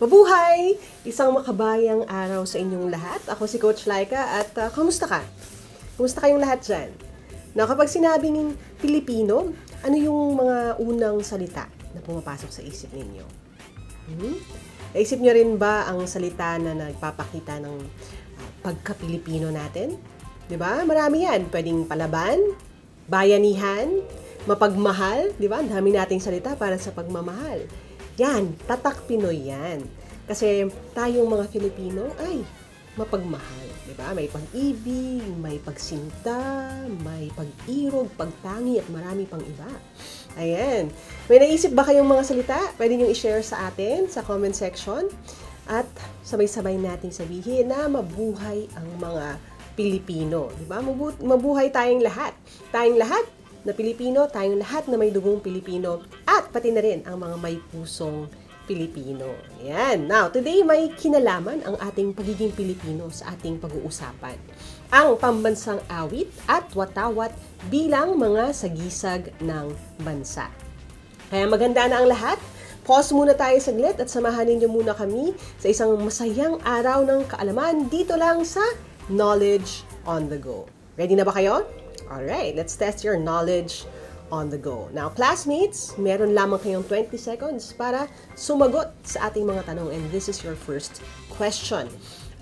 Mabuhay! Isang makabayang araw sa inyong lahat. Ako si Coach Laika at kamusta ka? Kamusta kayong lahat dyan? Na kapag sinabing Pilipino, ano yung mga unang salita na pumapasok sa isip ninyo? Naisip nyo rin ba ang salita na nagpapakita ng pagka-Pilipino natin? Diba? Marami yan. Pwedeng palaban, bayanihan, mapagmahal. Diba? Ang dami nating salita para sa pagmamahal. Yan, tatak Pinoy yan. Kasi tayong mga Filipino ay mapagmahal. Diba? May pag-ibig, may pagsinta, may pag-irog, pagtangi, at marami pang iba. Ayan. May naisip ba kayong mga salita? Pwede nyo i-share sa atin sa comment section. At sabay-sabay nating sabihin na mabuhay ang mga Pilipino. Diba? Mabuhay tayong lahat. Tayong lahat na Pilipino, tayong lahat na may dugong Pilipino, at pati na rin ang mga may pusong Pilipino. Ayan. Now, today may kinalaman ang ating pagiging Pilipino sa ating pag-uusapan. Ang pambansang awit at watawat bilang mga sagisag ng bansa. Kaya maganda na ang lahat. Pause muna tayo saglit at samahan ninyo muna kami sa isang masayang araw ng kaalaman dito lang sa Knowledge on the Go. Ready na ba kayo? Alright, let's test your knowledge on the go. Now, classmates, meron lamang kayong 20 seconds para sumagot sa ating mga tanong. And this is your first question.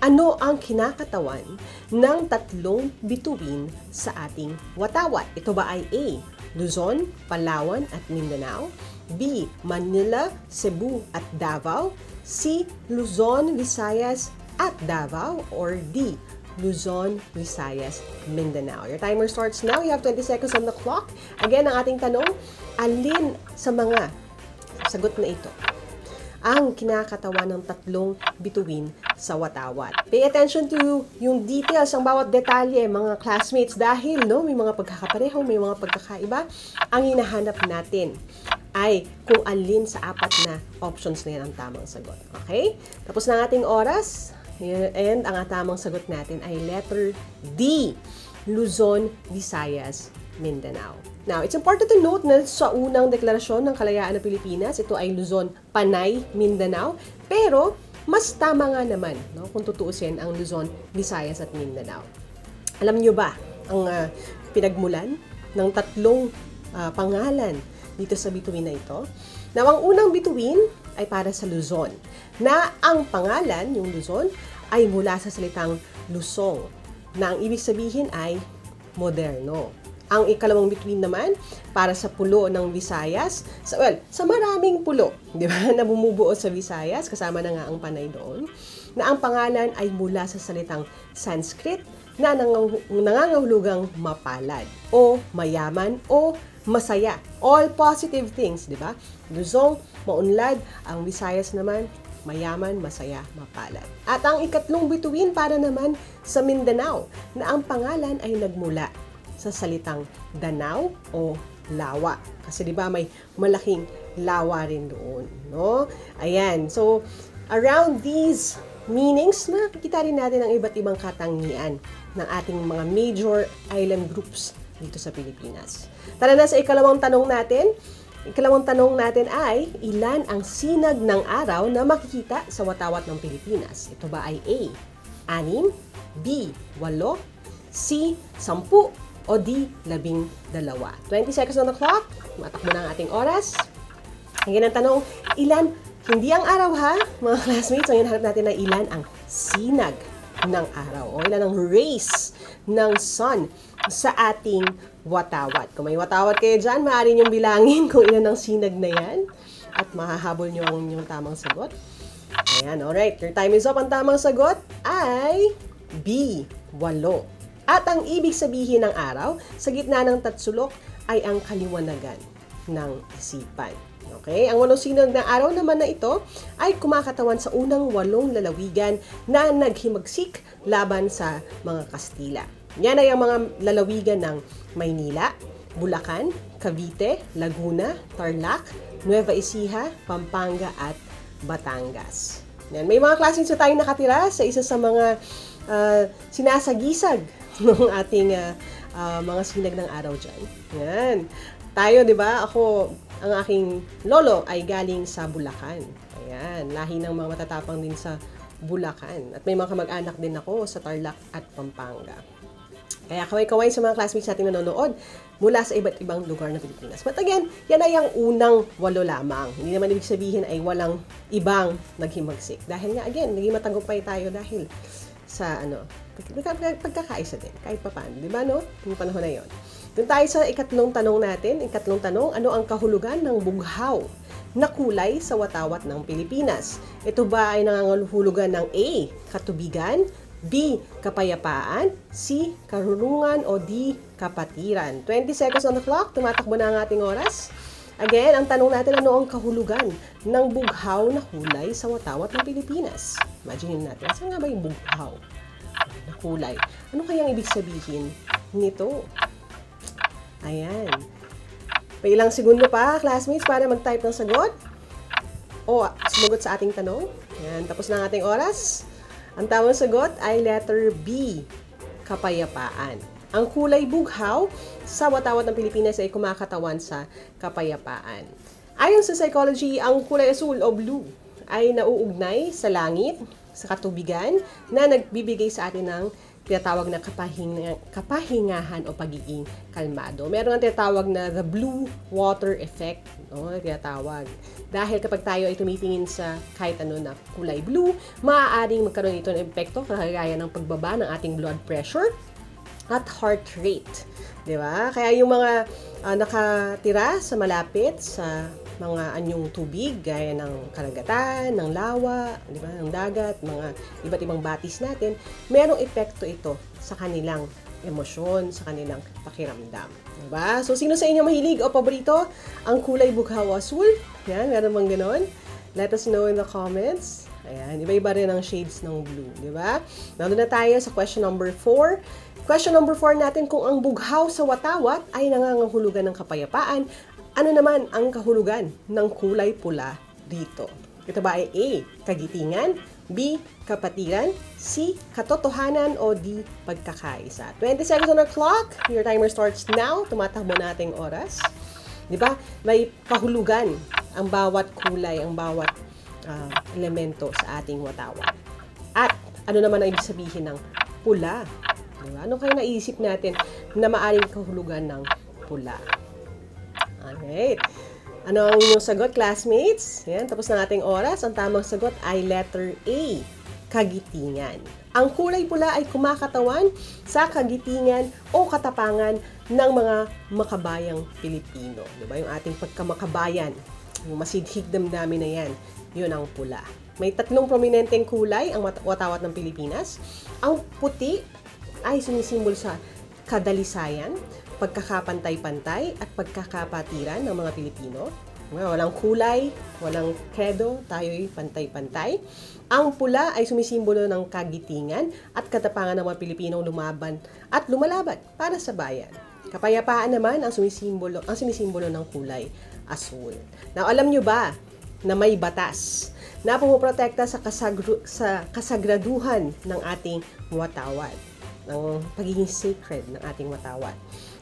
Ano ang kinakatawan ng tatlong bituin sa ating watawat? Ito ba ay A, Luzon, Palawan at Mindanao? B, Manila, Cebu at Davao? C, Luzon, Visayas at Davao? Or D, Luzon, Visayas, Mindanao. Your timer starts now. You have 20 seconds on the clock. Again, ang ating tanong, alin sa mga sagot na ito ang kinakatawan ng tatlong bituin sa watawat? Pay attention to yung details, ang bawat detalye, mga classmates, dahil may mga pagkakapareho, may mga pagkakaiba. Ang hinahanap natin ay kung alin sa apat na options na yan ang tamang sagot. Okay? Tapos na ang ating oras. And ang tamang sagot natin ay letter D, Luzon, Visayas, Mindanao. Now, it's important to note na sa unang deklarasyon ng kalayaan ng Pilipinas, ito ay Luzon, Panay, Mindanao. Pero, mas tama nga naman kung tutuusin ang Luzon, Visayas at Mindanao. Alam nyo ba ang pinagmulan ng tatlong pangalan dito sa bituin na ito? Now, ang unang bituin ay para sa Luzon, na ang pangalan, yung Luzon, ay mula sa salitang lusong, na ang ibig sabihin ay moderno. Ang ikalawang bituin naman, para sa pulo ng Visayas, sa maraming pulo, di ba, na bumubuo sa Visayas, kasama na nga ang Panay doon, na ang pangalan ay mula sa salitang Sanskrit, na nangangahulugang mapalad, o mayaman, o masaya. All positive things, di ba? Luzon, maunlad, ang Visayas naman, mayaman, masaya, mapalad. At ang ikatlong bituin para naman sa Mindanao, na ang pangalan ay nagmula sa salitang Danau o lawa. Kasi di ba may malaking lawa rin doon, no? Ayan. So, around these meanings, nakikita rin natin ang iba't ibang katangian ng ating mga major island groups dito sa Pilipinas. Tara na sa ikalawang tanong natin. Ikalawang tanong natin ay, ilan ang sinag ng araw na makikita sa watawat ng Pilipinas? Ito ba ay A, 6, B, 8, C, 10, o D, 12? 20 seconds on the clock. Matakbo na ang ating oras. Ngayon ang tanong, ilan, hindi ang araw ha, mga classmates, ang hinahanap natin na ilan ang sinag ng araw o ilan ang rays ng sun sa ating watawat. Kung may watawat kayo dyan, maaari niyong bilangin kung ilan ang sinag na yan at mahahabol niyo ang inyong tamang sagot. Ayan, alright. Your time is up. Ang tamang sagot ay B, 8. At ang ibig sabihin ng araw, sa gitna ng tatsulok ay ang kaliwanagan ng isipan. Okay? Ang 8 sinag ng araw naman na ito ay kumakatawan sa unang 8 lalawigan na naghimagsik laban sa mga Kastila. Yan ay ang mga lalawigan ng Maynila, Bulacan, Cavite, Laguna, Tarlac, Nueva Ecija, Pampanga at Batangas. Yan. May mga classmates na tayong nakatira sa isa sa mga sinasagisag ng ating mga sinag ng araw dyan. Yan. Tayo, di ba? Ako, ang aking lolo ay galing sa Bulacan. Ayan, lahi ng mga matatapang din sa Bulacan. At may mga kamag-anak din ako sa Tarlac at Pampanga. Kaya kaway-kaway sa mga classmates natin nanonood mula sa iba't ibang lugar ng Pilipinas. But again, yan ay ang unang 8 lamang. Hindi naman ibig sabihin ay walang ibang naghimagsik. Dahil nga, again, naging matagumpay tayo dahil sa pagkakaisa din, kahit pa paano. Diba, no? Yung panahon na yon. Doon tayo sa ikatlong tanong natin. Ikatlong tanong, ano ang kahulugan ng bughaw na kulay sa watawat ng Pilipinas? Ito ba ay nangangahulugan ng A, katubigan, B, kapayapaan, C, karunungan, o D, kapatiran? 20 seconds on the clock, tumatakbo na ang ating oras. Again, ang tanong natin, ano ang kahulugan ng bughaw na kulay sa watawat ng Pilipinas? Imagine natin, saan nga ba yung bughaw na kulay? Ano kayang ibig sabihin nito? Ayan. May ilang segundo pa, classmates, para mag-type ng sagot o sumagot sa ating tanong. Ayan, tapos na ang ating oras. Ang tamang sagot ay letter B, kapayapaan. Ang kulay bughaw sa watawat ng Pilipinas ay kumakatawan sa kapayapaan. Ayon sa psychology, ang kulay asul o blue ay nauugnay sa langit, sa katubigan, na nagbibigay sa atin ng tinatawag na kapahingahan o pagiging kalmado. Meron ang tinatawag na the blue water effect, no? Tinatawag. Dahil kapag tayo ay tumitingin sa kahit ano na kulay blue, maaaring magkaroon ito ng epekto kagaya ng pagbaba ng ating blood pressure at heart rate. Di ba? Kaya yung mga nakatira sa malapit sa mga anyong tubig, gaya ng karagatan, ng lawa, di ba, ng dagat, mga iba't ibang batis natin, merong epekto ito sa kanilang emosyon, sa kanilang pakiramdam. Diba? So, sino sa inyo mahilig o paborito ang kulay bughaw asul? Yan, meron bang ganon? Let us know in the comments. Ayan, iba-iba rin ang shades ng blue, di ba? Nandun na tayo sa question number 4. Question number 4 natin, kung ang bughaw sa watawat ay nangangahulugan ng kapayapaan, ano naman ang kahulugan ng kulay pula dito? Ito ba ay A, kagitingan, B, kapatiran, C, katotohanan, o D, pagkakaisa? 20 seconds on the clock. Your timer starts now. Tumatakbo na ating oras. Di ba? May kahulugan ang bawat kulay, ang bawat elemento sa ating watawat. At ano naman ang ibig sabihin ng pula? Di ba? Ano kaya naisip natin na maaring kahulugan ng pula? Alright. Ano ang inyong sagot, classmates? Yan, tapos na ating oras. Ang tamang sagot ay letter A, kagitingan. Ang kulay pula ay kumakatawan sa kagitingan o katapangan ng mga makabayang Pilipino. Diba? Yung ating pagkamakabayan, yung masidhig damdamin na yan, yun ang pula. May 3 prominenteng kulay ang watawat ng Pilipinas. Ang puti ay sumisimbol sa kadalisayan, pagkakapantay-pantay at pagkakapatiran ng mga Pilipino. Walang kulay, walang kredo, tayo'y pantay-pantay. Ang pula ay sumisimbolo ng kagitingan at katapangan ng mga Pilipinong lumaban at lumalaban para sa bayan. Kapayapaan naman ang sumisimbolo ng kulay asul. Now, alam nyo ba na may batas na pumoprotekta sa kasagraduhan ng ating watawat, ng pagiging sacred ng ating watawat?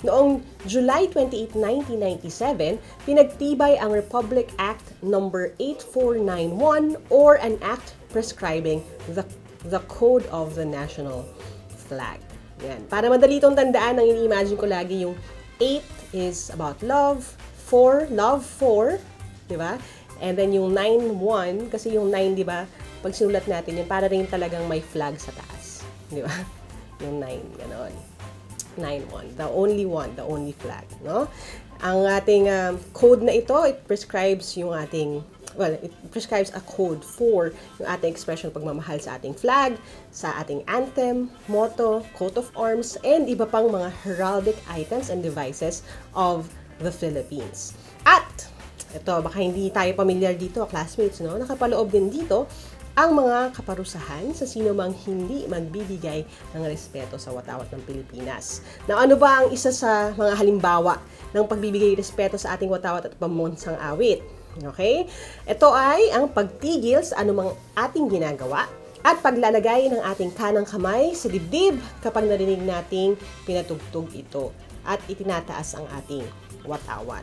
Noong July 28, 1997, pinagtibay ang Republic Act No. 8491 or an act prescribing the Code of the National Flag. Yan. Para madali itong tandaan, ang ini-imagine ko lagi yung 8 is about love, 4, love 4, di ba? And then yung 9-1, kasi yung 9, di ba, pag sinulat natin yun, para rin talagang may flag sa taas. Di ba? Yung 9, gano'n. 9-1, the only flag, no? Ang ating code na ito, it prescribes yung ating, it prescribes a code for yung ating expression pagmamahal sa ating flag, sa ating anthem, motto, coat of arms, and iba pang mga heraldic items and devices of the Philippines. At, ito, baka hindi tayo pamilyar dito, classmates, no? Nakapaloob din dito ang mga kaparusahan sa sino mang hindi magbibigay ng respeto sa watawat ng Pilipinas. Now, ano ba ang isa sa mga halimbawa ng pagbibigay respeto sa ating watawat at pambansang awit? Okay? Ito ay ang pagtigil sa anumang ating ginagawa at paglalagay ng ating kanang kamay sa dibdib kapag narinig nating pinatugtog ito at itinataas ang ating watawat.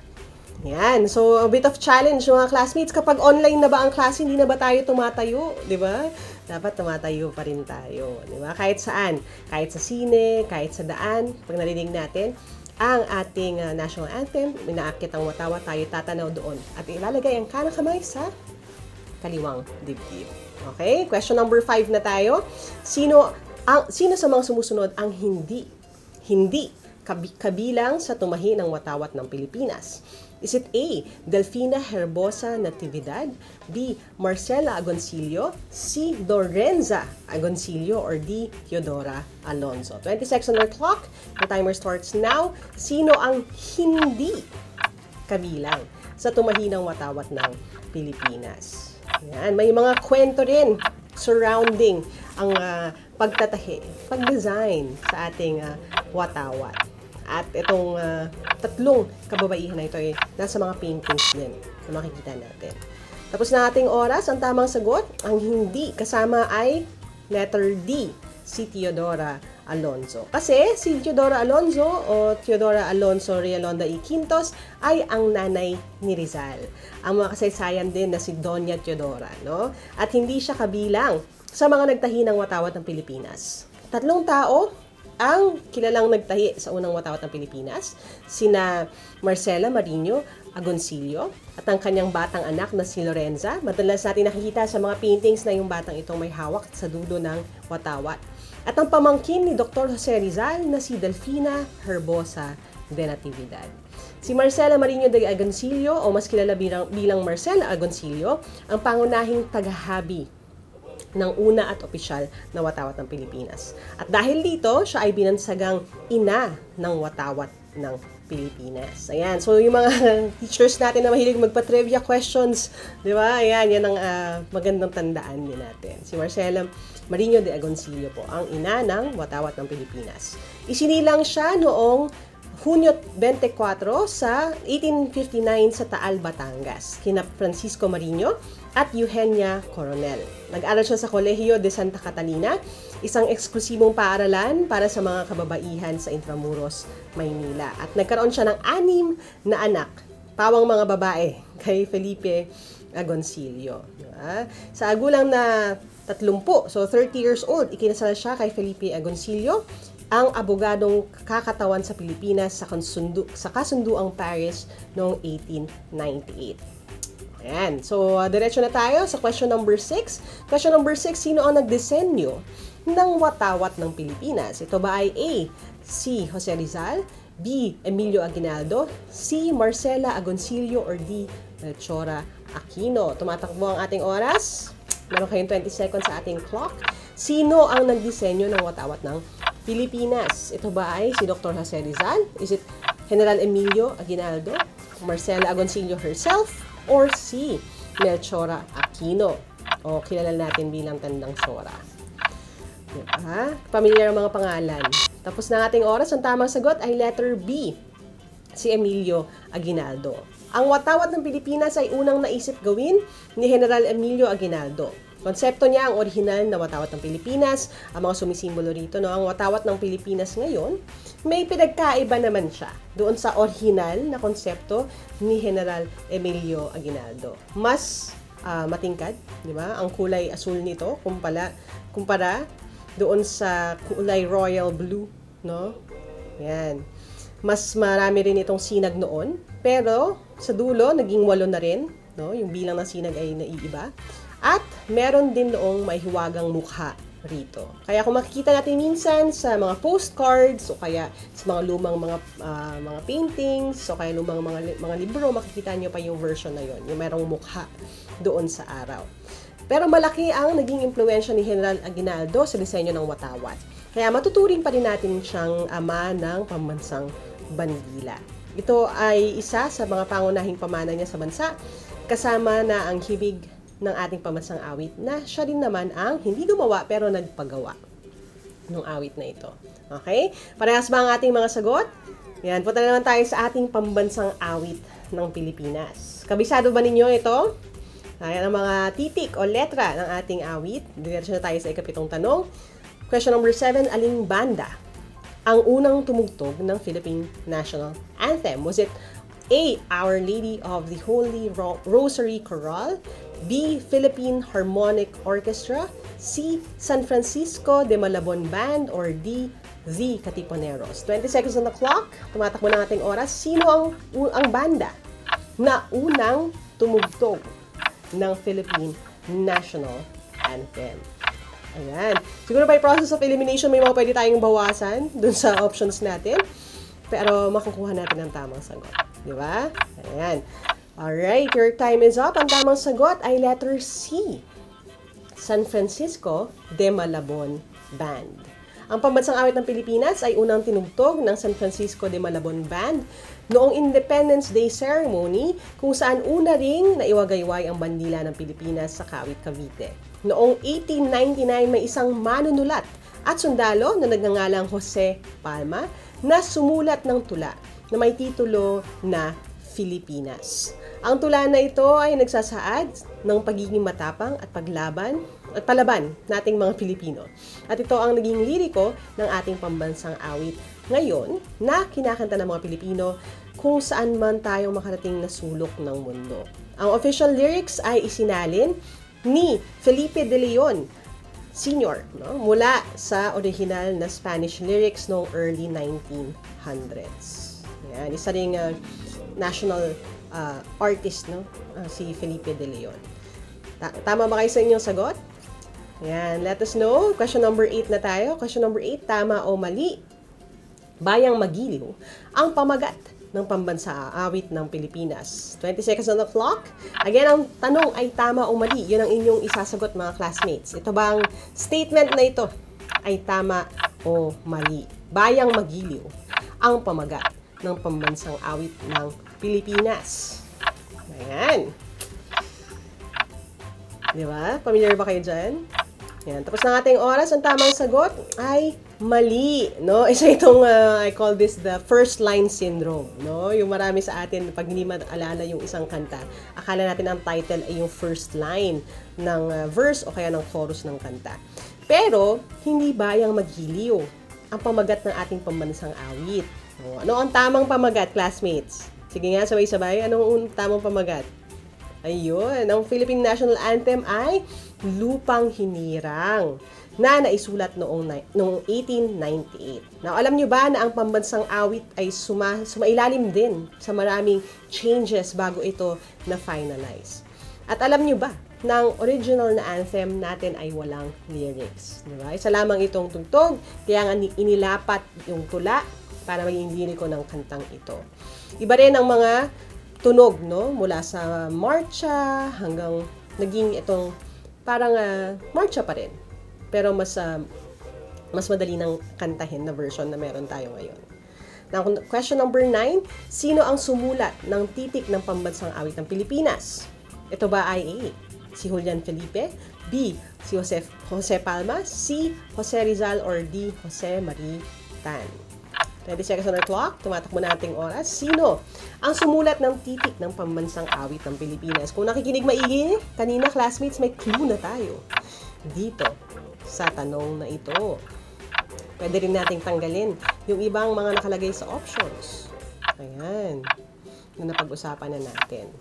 Yan. So, a bit of challenge mga classmates. Kapag online na ba ang klase, hindi na ba tayo tumatayo? Di ba? Dapat tumatayo pa rin tayo. Di ba? Kahit saan. Kahit sa sine, kahit sa daan. Pag narinig natin ang ating national anthem, minaakit ang watawa, tayo tatanaw doon. At ilalagay ang kanang kamay sa kaliwang dibdib. Okay? Question number 5 na tayo. Sino sa mga sumusunod ang hindi kabilang sa tumahi ng watawat ng Pilipinas? Is it A. Delfina Herbosa Natividad, B. Marcela Agoncillo, C. Lorenza Agoncillo, or D. Teodora Alonzo? 20 seconds on our clock. The timer starts now. Sino ang hindi kabilang sa tumahi ng watawat ng Pilipinas? Yan, may mga kwento rin surrounding ang pag-design sa ating watawat. At itong tatlong kababaihan na ito ay nasa mga paintings din na makikita natin. Tapos na ating oras, ang tamang sagot, ang hindi kasama ay letter D, si Teodora Alonzo. Kasi si Teodora Alonzo o Teodora Alonzo Realonda y Quintos ay ang nanay ni Rizal. Ang mga kasaysayan din na si Doña Teodora, no? At hindi siya kabilang sa mga nagtahi ng watawat ng Pilipinas. Tatlong tao ang kilalang nagtahi sa unang watawat ng Pilipinas, sina Marcela Marino Agoncillo at ang kanyang batang anak na si Lorenza. Madalas natin nakikita sa mga paintings na yung batang itong may hawak sa dulo ng watawat. At ang pamangkin ni Dr. Jose Rizal na si Delfina Herbosa de Natividad. Si Marcela Marino de Agoncillo, o mas kilala bilang Marcela Agoncillo, ang pangunahing tagahabi ng una at opisyal na watawat ng Pilipinas. At dahil dito, siya ay binansagang ina ng watawat ng Pilipinas. Ayan. So, yung mga teachers natin na mahilig magpa-trivia questions, di ba? Ayan, yan ang magandang tandaan din natin. Si Marcela Marino de Agoncillo po, ang ina ng watawat ng Pilipinas. Isinilang siya noong Hunyo 24 sa 1859 sa Taal, Batangas, kina Francisco Marino at Eugenia Coronel. Nag-aral siya sa Kolehiyo de Santa Catalina, isang eksklusibong paaralan para sa mga kababaihan sa Intramuros, Maynila. At nagkaroon siya ng 6 na anak, pawang mga babae, kay Felipe Agoncillo. Diba? Sa gulang na 30, so 30 years old, ikinasal siya kay Felipe Agoncillo, ang abogadong kakatawan sa Pilipinas sa kasunduang Paris noong 1898. Ayan. So, diretso na tayo sa question number 6. Question number 6, sino ang nagdisenyo ng watawat ng Pilipinas? Ito ba ay A, si Jose Rizal, B, Emilio Aguinaldo, C, Marcela Agoncillo, or D, Melchora Aquino? Tumatakbo ang ating oras. Meron kayong 20 seconds sa ating clock. Sino ang nagdisenyo ng watawat ng Pilipinas? Ito ba ay si Dr. Jose Rizal? Is it General Emilio Aguinaldo, Marcela Agoncillo herself, or si Melchora Aquino, o kilala natin bilang Tandang Sora? Diba? Pamilyar ang mga pangalan. Tapos na ating oras, ang tamang sagot ay letter B, si Emilio Aguinaldo. Ang watawat ng Pilipinas ay unang naisip gawin ni General Emilio Aguinaldo. Konsepto niya ang orihinal na watawat ng Pilipinas, ang mga sumisimbolo rito, no? Ang watawat ng Pilipinas ngayon, may pinagkaiba naman siya doon sa orihinal na konsepto ni General Emilio Aguinaldo. Mas matingkad, di ba? Ang kulay asul nito kumpara doon sa kulay royal blue, no? Yan. Mas marami rin itong sinag noon, pero sa dulo naging 8 na rin, no? Yung bilang ng sinag ay naiiba. At meron din noong may hiwagang mukha rito. Kaya kung makikita natin minsan sa mga postcards o kaya sa mga lumang mga paintings o kaya lumang mga libro, makikita nyo pa yung version na yon, yung merong mukha doon sa araw. Pero malaki ang naging impluwensya ni General Aguinaldo sa disenyo ng watawat. Kaya matuturing pa rin natin siyang ama ng pambansang bandila. Ito ay isa sa mga pangunahing pamana niya sa bansa, kasama na ang hibig ng ating pambansang awit na siya rin naman ang hindi gumawa pero nagpagawa ng awit na ito. Okay? Parehas ba ang ating mga sagot? Yan, punta na naman tayo sa ating pambansang awit ng Pilipinas. Kabisado ba ninyo ito? Ayan ang mga titik o letra ng ating awit. Diretso na tayo sa ikapitong tanong. Question number 7, aling banda ang unang tumugtog ng Philippine National Anthem? Was it A. Our Lady of the Holy Rosary Chorale. B. Philippine Harmonic Orchestra. C. San Francisco de Malabon Band. Or D. The Katipuneros. 20 seconds on the clock. Tumatakbo na ating oras. Sino ang banda na unang tumugtog ng Philippine National Anthem? Ayan. Siguro by process of elimination, may mga pwede tayong bawasan dun sa options natin. Pero makukuha natin ang tamang sagot. Di ba? Ayan. Alright, your time is up. Ang tamang sagot ay letter C. San Francisco de Malabon Band. Ang pambansang awit ng Pilipinas ay unang tinugtog ng San Francisco de Malabon Band noong Independence Day Ceremony, kung saan una ring naiwagayway ang bandila ng Pilipinas sa Kawit, Cavite. Noong 1899, may isang manunulat at sundalo na nagngangalang Jose Palma na sumulat ng tula na may titulo na Filipinas. Ang tula na ito ay nagsasaad ng pagiging matapang at palaban nating mga Pilipino. At ito ang naging liriko ng ating pambansang awit ngayon na kinakanta ng mga Pilipino kung saan man tayo makarating na sulok ng mundo. Ang official lyrics ay isinalin ni Felipe de Leon Sr. Mula sa original na Spanish lyrics noong early 1900s. Yan, isa ring national artist, si Felipe de Leon. Tama ba kayo sa inyong sagot? Yan, let us know. Question number 8 na tayo. Question number 8, tama o mali? Bayang Magiliw ang pamagat ng pambansa awit ng Pilipinas. 20 seconds on the clock. Again, ang tanong ay tama o mali. Yun ang inyong isasagot, mga classmates. Ito bang statement na ito ay tama o mali? Bayang Magiliw ang pamagat ng pambansang awit ng Pilipinas. Ayan. Di ba? Familiar ba kayo dyan? Yan. Tapos na ating oras. Ang tamang sagot ay mali. No? Isa itong, I call this the first line syndrome. No? Yung marami sa atin, pag hindi maalala yung isang kanta, akala natin ang title ay yung first line ng verse o kaya ng chorus ng kanta. Pero, hindi bayang magiliw ang pamagat ng ating pambansang awit. No? Ano ang tamang pamagat, classmates? Sige nga, sabay-sabay. Anong tamang pamagat? Ayun, ang Philippine National Anthem ay Lupang Hinirang na naisulat noong 1898. Now, alam nyo ba na ang pambansang awit ay sumailalim din sa maraming changes bago ito na-finalize? At alam nyo ba na ang original na anthem natin ay walang lyrics? Diba? Isa lamang itong tugtog, kaya nga inilapat yung tula para maging liriko ng kantang ito. Iba rin ang mga tunog, no? Mula sa marcha hanggang naging itong parang marcha pa rin. Pero mas madali nang kantahin na version na meron tayo ngayon. Now, question number 9, sino ang sumulat ng titik ng pambansang awit ng Pilipinas? Ito ba ay A, si Julian Felipe, B, si Jose Palma, C, Jose Rizal, or D, Jose Marie Tan? 20 seconds on the clock. Tumatakbo na ating oras. Sino ang sumulat ng titik ng pambansang awit ng Pilipinas? Kung nakikinig maigi, kanina classmates, may clue na tayo dito sa tanong na ito. Pwede rin nating tanggalin yung ibang mga nakalagay sa options. Ayan. Yung napag-usapan na natin.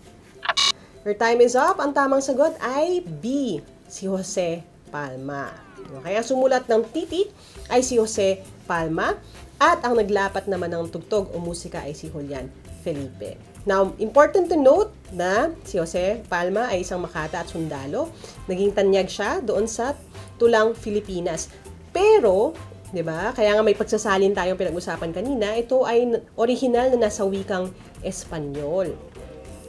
Your time is up. Ang tamang sagot ay B, si Jose Palma. Kaya sumulat ng titik ay si Jose Palma. At ang naglapat naman ng tugtog o musika ay si Julian Felipe. Now, important to note na si Jose Palma ay isang makata at sundalo. Naging tanyag siya doon sa tulang Filipinas. Pero, di ba, kaya nga may pagsasalin tayong pinag-usapan kanina, ito ay original na nasa wikang Espanyol.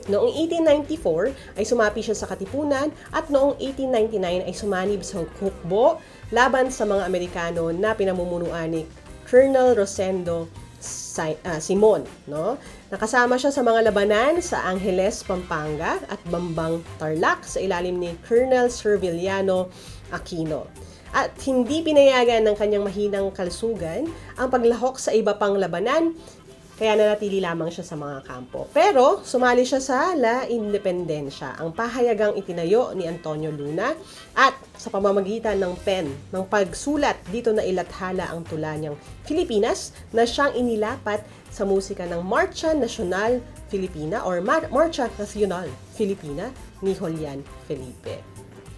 Noong 1894 ay sumapi siya sa Katipunan at noong 1899 ay sumanib sa hukbo laban sa mga Amerikano na pinamumunuan ni Colonel Rosendo Simon, no? Nakasama siya sa mga labanan sa Angeles, Pampanga at Bambang, Tarlac sa ilalim ni Colonel Serviliano Aquino. At hindi pinayagan ng kanyang mahinang kalusugan ang paglahok sa iba pang labanan Kaya nanatili lamang siya sa mga kampo. Pero sumali siya sa La Independencia, ang pahayagang itinayo ni Antonio Luna, at sa pamamagitan ng pen, ng pagsulat, dito na ilathala ang tula niyang Pilipinas na siyang inilapat sa musika ng Marcha Nacional Filipina or Marcha Nacional Filipina ni Julian Felipe.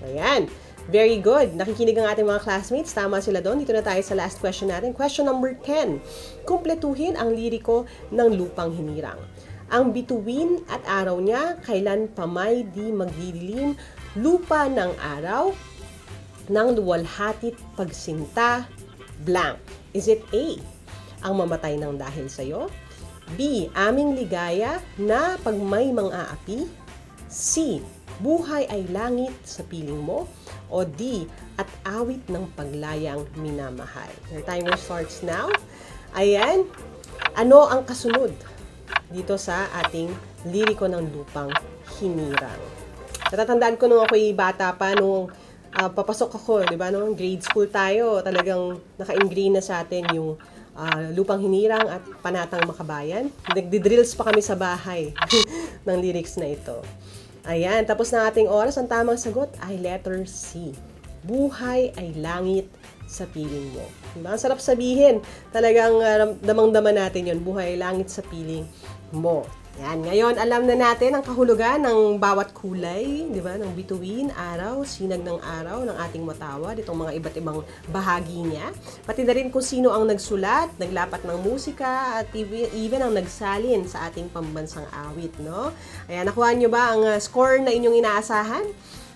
Ayan. Very good. Nakikinig ang ating mga classmates. Tama sila doon. Dito na tayo sa last question natin. Question number 10. Kumpletuhin ang liriko ng Lupang Hinirang. Ang bituin at araw niya, kailan pa may di magdidilim, lupa ng araw, ng luwalhatit pagsinta, blank. Is it A, ang mamatay ng dahil sa'yo? B, aming ligaya na pag may mang-aapi? C, buhay ay langit sa piling mo? O D, at awit ng paglayang minamahal? Your timer starts now. Ayan. Ano ang kasunod dito sa ating liriko ng Lupang Hinirang? Natatandaan ko nung ako'y bata pa, nung papasok ako, di ba, nung grade school tayo, talagang naka-ingrain na sa atin yung Lupang Hinirang at Panatang Makabayan. Nagdi-drills pa kami sa bahay ng lyrics na ito. Ayan, tapos na ating oras. Ang tamang sagot ay letter C. Buhay ay langit sa piling mo. Diba? Ang sarap sabihin. Talagang damang-daman natin yun. Buhay ay langit sa piling mo. Yan. Ngayon, alam na natin ang kahulugan ng bawat kulay, di ba? Ng bituin, araw, sinag ng araw, ng ating matawad, itong mga iba't ibang bahagi niya. Pati na rin kung sino ang nagsulat, naglapat ng musika, at even ang nagsalin sa ating pambansang awit, no? Ayan, nakuha nyo ba ang score na inyong inaasahan?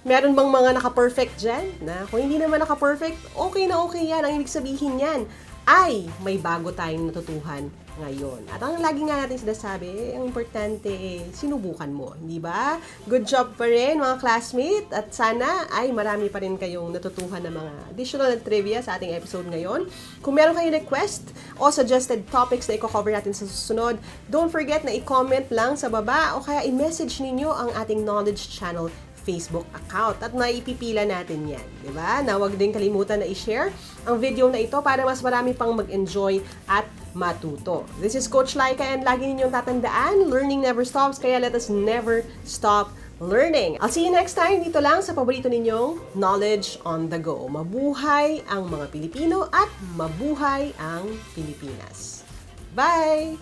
Meron bang mga naka-perfect dyan? Na kung hindi naman naka-perfect, okay na okay yan. Ang ibig sabihin yan ay may bago tayong natutuhan ngayon. At ang lagi nga natin sinasabi, ang importante sinubukan mo, hindi ba? Good job pa rin mga classmate, at sana ay marami pa rin kayong natutuhan ng mga additional trivia sa ating episode ngayon. Kung meron kayong request o suggested topics na i-cover natin sa susunod, don't forget na i-comment lang sa baba o kaya i-message ninyo ang ating Knowledge Channel Facebook account at maipipila natin yan, di ba? Na huwag din kalimutan na i-share ang video na ito para mas marami pang mag-enjoy at matuto. This is Coach Laika, and lagi ninyong tatandaan, learning never stops, kaya let us never stop learning. I'll see you next time dito lang sa paborito ninyong Knowledge on the Go. Mabuhay ang mga Pilipino at mabuhay ang Pilipinas. Bye!